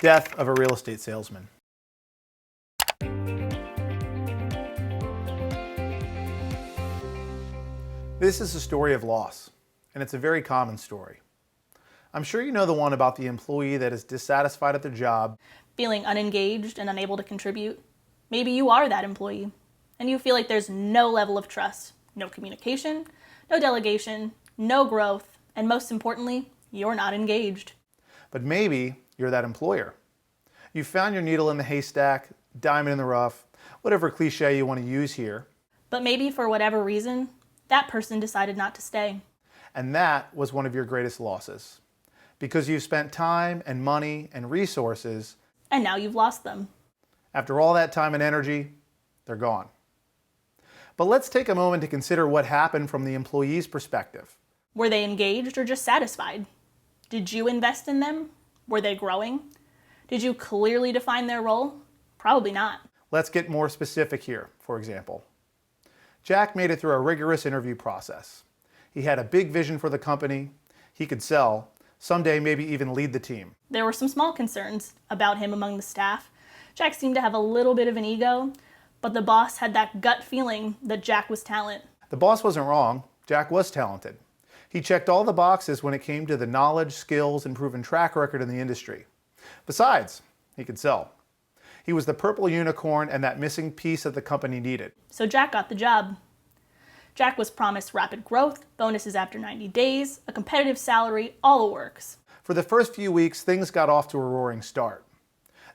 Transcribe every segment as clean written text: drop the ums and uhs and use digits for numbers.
Death of a real estate salesman. This is a story of loss, and it's a very common story. I'm sure you know the one about the employee that is dissatisfied at their job, feeling unengaged and unable to contribute. Maybe you are that employee, and you feel like there's no level of trust, no communication, no delegation, no growth, and most importantly, you're not engaged. But maybe you're that employer. You found your needle in the haystack, diamond in the rough, whatever cliche you want to use here. But maybe for whatever reason, that person decided not to stay. And that was one of your greatest losses. Because you've spent time and money and resources. And now you've lost them. After all that time and energy, they're gone. But let's take a moment to consider what happened from the employee's perspective. Were they engaged or just satisfied? Did you invest in them? Were they growing? Did you clearly define their role? Probably not. Let's get more specific here, for example. Jack made it through a rigorous interview process. He had a big vision for the company. He could sell, someday maybe even lead the team. There were some small concerns about him among the staff. Jack seemed to have a little bit of an ego, but the boss had that gut feeling that Jack was talent. The boss wasn't wrong. Jack was talented. He checked all the boxes when it came to the knowledge, skills, and proven track record in the industry. Besides, he could sell. He was the purple unicorn and that missing piece that the company needed. So Jack got the job. Jack was promised rapid growth, bonuses after 90 days, a competitive salary, all the works. For the first few weeks, things got off to a roaring start.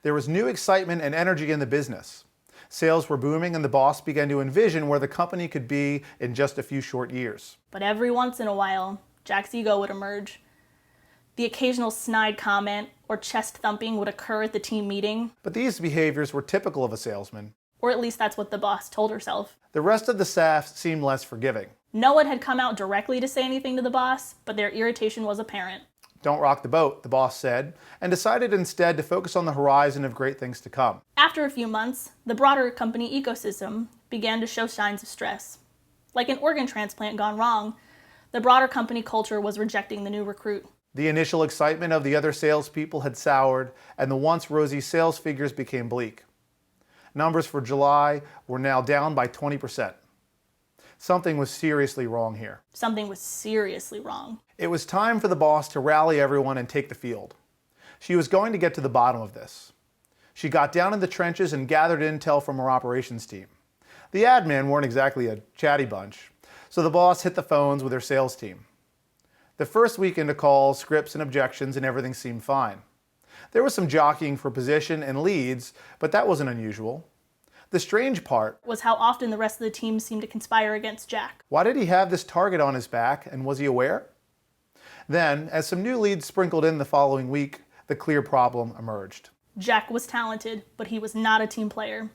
There was new excitement and energy in the business. Sales were booming and the boss began to envision where the company could be in just a few short years. But every once in a while, Jack's ego would emerge. The occasional snide comment or chest thumping would occur at the team meeting. But these behaviors were typical of a salesman. Or at least that's what the boss told herself. The rest of the staff seemed less forgiving. No one had come out directly to say anything to the boss, but their irritation was apparent. Don't rock the boat, the boss said, and decided instead to focus on the horizon of great things to come. After a few months, the broader company ecosystem began to show signs of stress. Like an organ transplant gone wrong, the broader company culture was rejecting the new recruit. The initial excitement of the other salespeople had soured, and the once rosy sales figures became bleak. Numbers for July were now down by 20%. Something was seriously wrong here. Something was seriously wrong. It was time for the boss to rally everyone and take the field. She was going to get to the bottom of this. She got down in the trenches and gathered intel from her operations team. The admin weren't exactly a chatty bunch, so the boss hit the phones with her sales team. The first week into calls, scripts, and objections, and everything seemed fine. There was some jockeying for position and leads, but that wasn't unusual. The strange part was how often the rest of the team seemed to conspire against Jack. Why did he have this target on his back, and was he aware? Then, as some new leads sprinkled in the following week, the clear problem emerged. Jack was talented, but he was not a team player.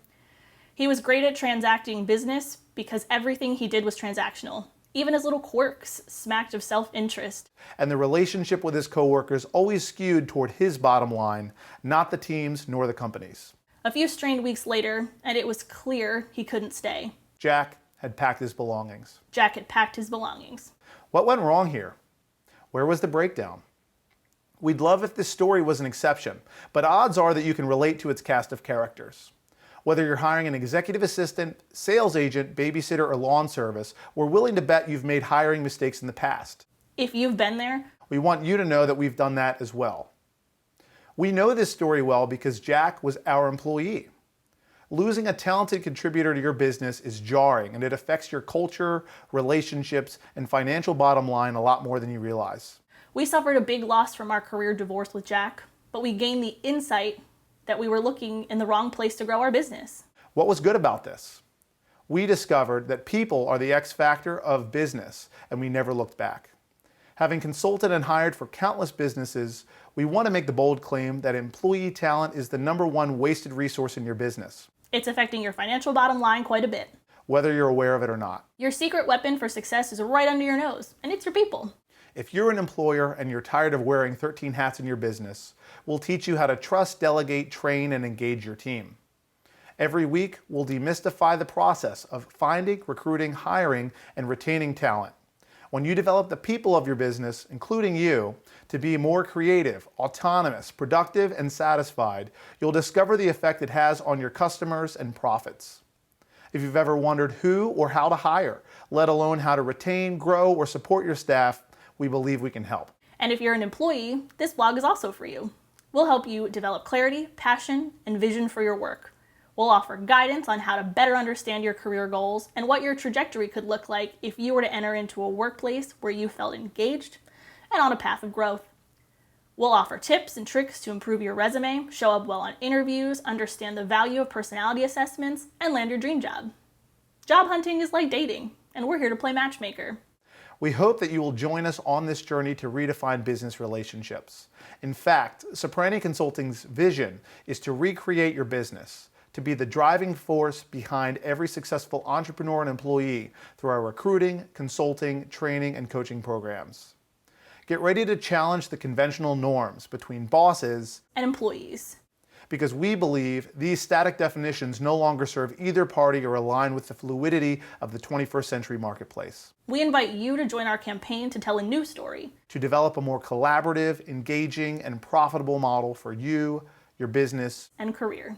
He was great at transacting business because everything he did was transactional. Even his little quirks smacked of self-interest. And the relationship with his coworkers always skewed toward his bottom line, not the team's nor the company's. A few strained weeks later, and it was clear he couldn't stay. Jack had packed his belongings. Jack had packed his belongings. What went wrong here? Where was the breakdown? We'd love if this story was an exception, but odds are that you can relate to its cast of characters. Whether you're hiring an executive assistant, sales agent, babysitter, or lawn service, we're willing to bet you've made hiring mistakes in the past. If you've been there, we want you to know that we've done that as well. We know this story well because Jack was our employee. Losing a talented contributor to your business is jarring, and it affects your culture, relationships, and financial bottom line a lot more than you realize. We suffered a big loss from our career divorce with Jack, but we gained the insight that we were looking in the wrong place to grow our business. What was good about this? We discovered that people are the X factor of business, and we never looked back. Having consulted and hired for countless businesses, we want to make the bold claim that employee talent is the #1 wasted resource in your business. It's affecting your financial bottom line quite a bit. Whether you're aware of it or not. Your secret weapon for success is right under your nose, and it's your people. If you're an employer and you're tired of wearing 13 hats in your business, we'll teach you how to trust, delegate, train, and engage your team. Every week, we'll demystify the process of finding, recruiting, hiring, and retaining talent. When you develop the people of your business, including you, to be more creative, autonomous, productive, and satisfied, you'll discover the effect it has on your customers and profits. If you've ever wondered who or how to hire, let alone how to retain, grow, or support your staff, we believe we can help. And if you're an employee, this blog is also for you. We'll help you develop clarity, passion, and vision for your work. We'll offer guidance on how to better understand your career goals and what your trajectory could look like if you were to enter into a workplace where you felt engaged and on a path of growth. We'll offer tips and tricks to improve your resume, show up well on interviews, understand the value of personality assessments, and land your dream job. Job hunting is like dating, and we're here to play matchmaker. We hope that you will join us on this journey to redefine business relationships. In fact, Ciprani Consulting's vision is to recreate your business, to be the driving force behind every successful entrepreneur and employee through our recruiting, consulting, training, and coaching programs. Get ready to challenge the conventional norms between bosses And employees. because we believe these static definitions no longer serve either party or align with the fluidity of the 21st century marketplace. We invite you to join our campaign to tell a new story. To develop a more collaborative, engaging, and profitable model for you, your business, And career.